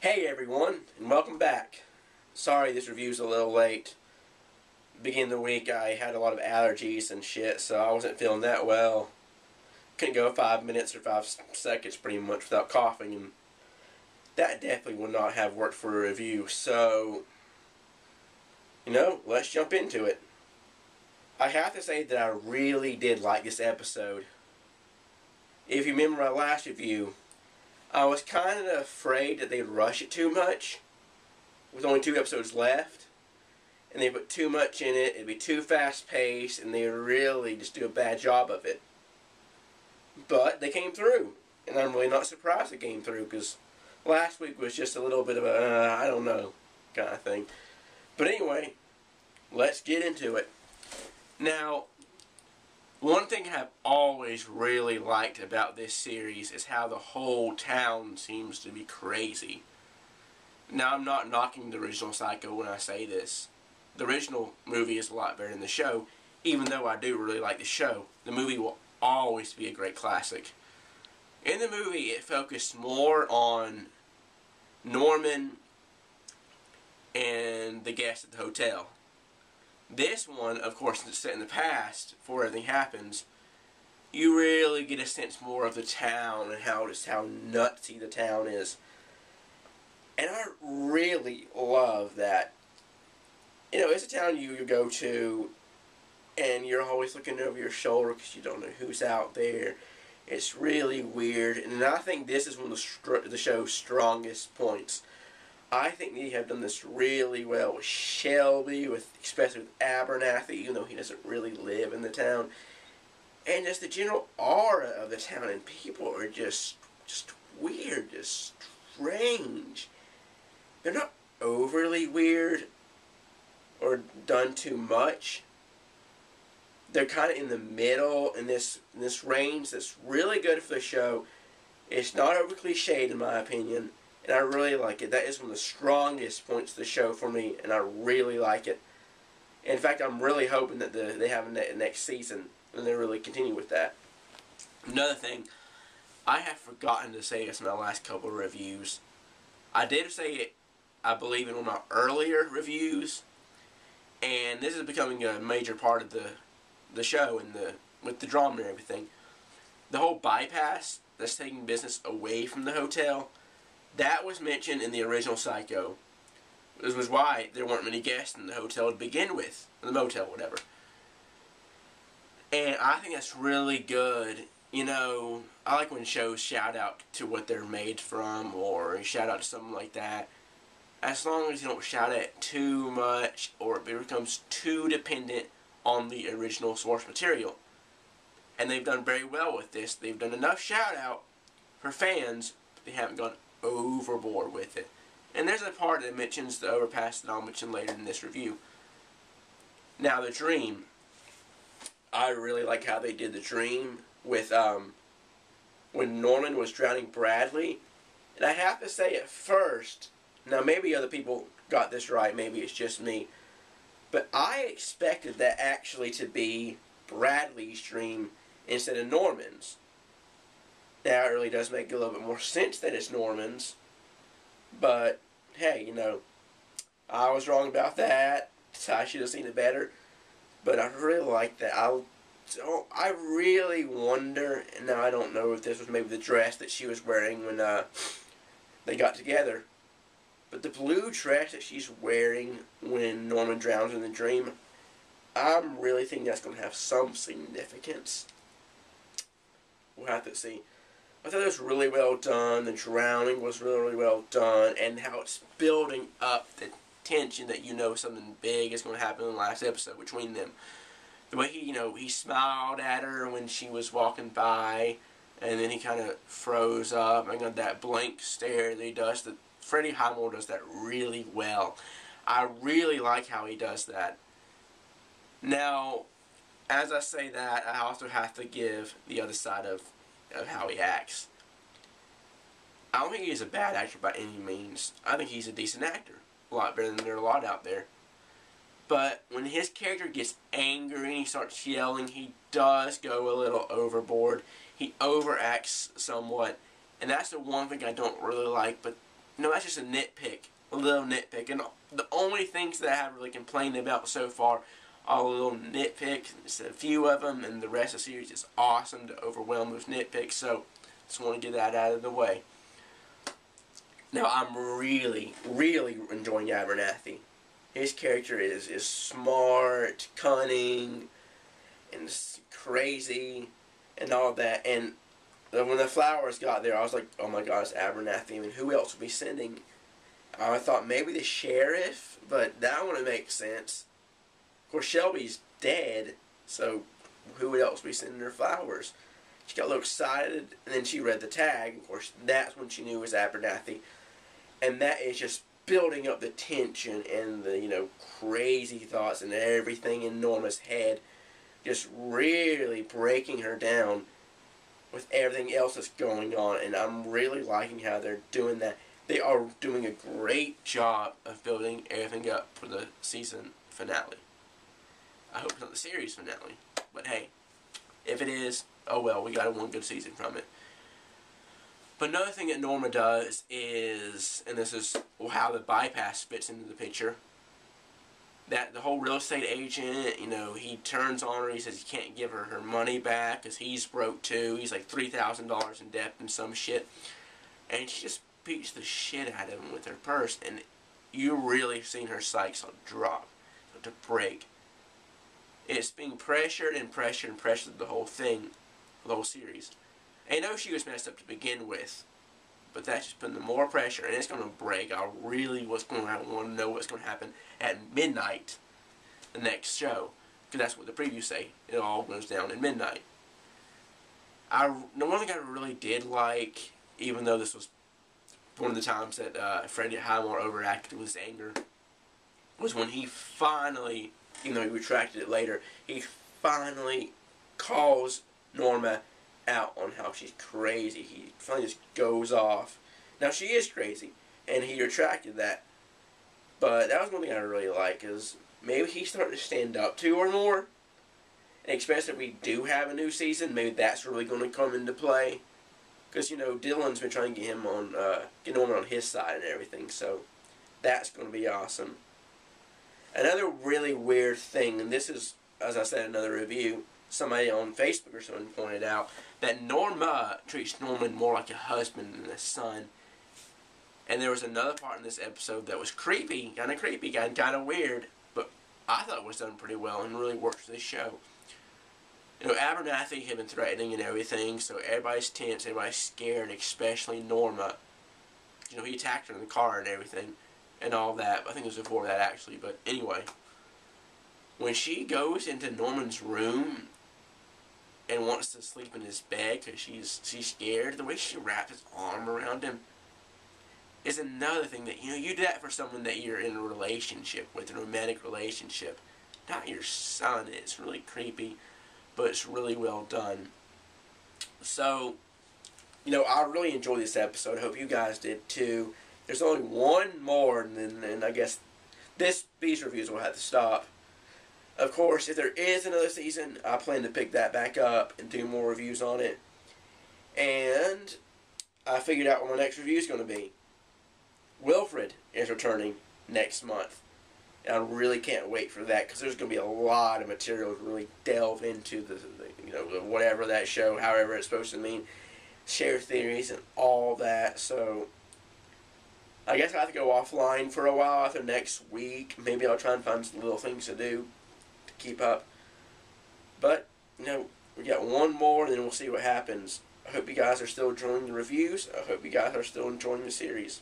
Hey everyone, and welcome back. Sorry this review's a little late. Beginning of the week I had a lot of allergies and shit, so I wasn't feeling that well. Couldn't go 5 minutes or 5 seconds pretty much without coughing, and that definitely would not have worked for a review. So, let's jump into it. I have to say that I really did like this episode. If you remember my last review, I was kind of afraid that they'd rush it too much, with only 2 episodes left, and they put too much in it, it'd be too fast-paced, and they would really just do a bad job of it. But they came through, and I'm really not surprised they came through, because last week was just a little bit of a, I don't know, kind of thing. But anyway, let's get into it. Now, one thing I've always really liked about this series is how the whole town seems to be crazy. Now, I'm not knocking the original Psycho when I say this. The original movie is a lot better than the show, even though I do really like the show. The movie will always be a great classic. In the movie, it focused more on Norman and the guests at the hotel. This one, of course, is set in the past before everything happens. You really get a sense more of the town and how nutsy the town is. And I really love that. It's a town you go to, and you're always looking over your shoulder because you don't know who's out there. It's really weird, and I think this is one of the show's strongest points. I think they have done this really well with Shelby, especially with Abernathy, even though he doesn't really live in the town. And just the general aura of the town, and people are just weird, just strange. They're not overly weird or done too much. They're kind of in the middle in this range that's really good for the show. It's not over cliched in my opinion. And I really like it. That is one of the strongest points of the show for me, and I really like it. In fact, I'm really hoping that they have a next season, and they really continue with that. Another thing, I have forgotten to say this in my last couple of reviews. I did say it, I believe, in one of my earlier reviews, and this is becoming a major part of the show and with the drama and everything. The whole bypass that's taking business away from the hotel, that was mentioned in the original Psycho. This was why there weren't many guests in the hotel to begin with. The motel, whatever. And I think that's really good. I like when shows shout out to what they're made from, or shout out to something like that. As long as you don't shout at it too much, or it becomes too dependent on the original source material. And they've done very well with this. They've done enough shout out for fans, but they haven't gone overboard with it. And there's a part that mentions the overpass that I'll mention later in this review. Now, the dream. I really like how they did the dream with when Norman was drowning Bradley. And I have to say at first, now maybe other people got this right, maybe it's just me, but I expected that actually to be Bradley's dream instead of Norman's. Now, it really does make a little bit more sense that it's Norman's. But, hey, I was wrong about that. I should have seen it better. But I really like that. I really wonder, and now I don't know if this was maybe the dress that she was wearing when they got together. But the blue dress that she's wearing when Norman drowns in the dream, I'm really thinking that's going to have some significance. We'll have to see. I thought it was really well done. The drowning was really, really well done. And how it's building up the tension that something big is going to happen in the last episode between them. The way he smiled at her when she was walking by. And then he kind of froze up and got that blank stare that he does. Freddie Highmore does that really well. I really like how he does that. Now, as I say that, I also have to give the other side of how he acts. I don't think he's a bad actor by any means. I think he's a decent actor. A lot better than there are a lot out there. But when his character gets angry and he starts yelling, he does go a little overboard. He overacts somewhat. And that's the one thing I don't really like. But that's just a nitpick, a little nitpick. And the only things that I have really complained about so far are a little nitpicks. It's a few of them, and the rest of the series is awesome to overwhelm those nitpicks. So, just want to get that out of the way. Now, I'm really, really enjoying Abernathy. His character is smart, cunning, and crazy, and all that. And when the flowers got there, I was like, oh my God, it's Abernathy. I mean, who else would be sending? I thought maybe the sheriff, but that wouldn't make sense. Of course, Shelby's dead, so who else would be sending her flowers? She got a little excited, and then she read the tag. Of course, that's when she knew it was Abernathy. And that is just building up the tension and the, crazy thoughts and everything in Norma's head. Just really breaking her down with everything else that's going on. And I'm really liking how they're doing that. They are doing a great job of building everything up for the season finale. I hope it's not the series finale. But hey, if it is, oh well, we got one good season from it. But another thing that Norma does is, and this is how the bypass fits into the picture, that the whole real estate agent, he turns on her, he says he can't give her money back because he's broke too. He's like $3,000 in debt and some shit. And she just beats the shit out of him with her purse, and you really seen her psyche drop, to break. It's being pressured and pressured and pressured the whole thing, the whole series. I know she was messed up to begin with, but that's just putting more pressure, and it's going to break. I really want to know what's going to happen at midnight, the next show, because that's what the previews say. It all goes down at midnight. The one thing I really did like, even though this was one of the times that Freddie Highmore overacted with his anger, was when he finally, even though he retracted it later, he finally calls Norma out on how she's crazy. He finally just goes off. Now, she is crazy, and he retracted that. But that was one thing I really like, is maybe he's starting to stand up to her more. And especially if we do have a new season, maybe that's really going to come into play. Because, Dylan's been trying to get him on, get Norman on his side and everything, so that's going to be awesome. Another really weird thing, and this is, as I said in another review, somebody on Facebook or someone pointed out that Norma treats Norman more like a husband than a son. And there was another part in this episode that was creepy, kind of weird, but I thought it was done pretty well and really worked for this show. Abernathy had been threatening and everything, so everybody's tense, everybody's scared, especially Norma. He attacked her in the car and everything, and all that. I think it was before that, actually, but anyway. When she goes into Norman's room and wants to sleep in his bed because she's scared, the way she wraps his arm around him is another thing that, you do that for someone that you're in a relationship with, a romantic relationship, not your son. It's really creepy, but it's really well done. So, I really enjoyed this episode. I hope you guys did too. There's only one more, and then I guess these reviews will have to stop. Of course, if there is another season, I plan to pick that back up and do more reviews on it. And I figured out what my next review is going to be. Wilfred is returning next month. And I really can't wait for that, because there's going to be a lot of material to really delve into the whatever that show, however it's supposed to mean, share theories and all that. So I guess I have to go offline for a while after next week. Maybe I'll try and find some little things to do to keep up. But, we got one more, and then we'll see what happens. I hope you guys are still enjoying the reviews. I hope you guys are still enjoying the series.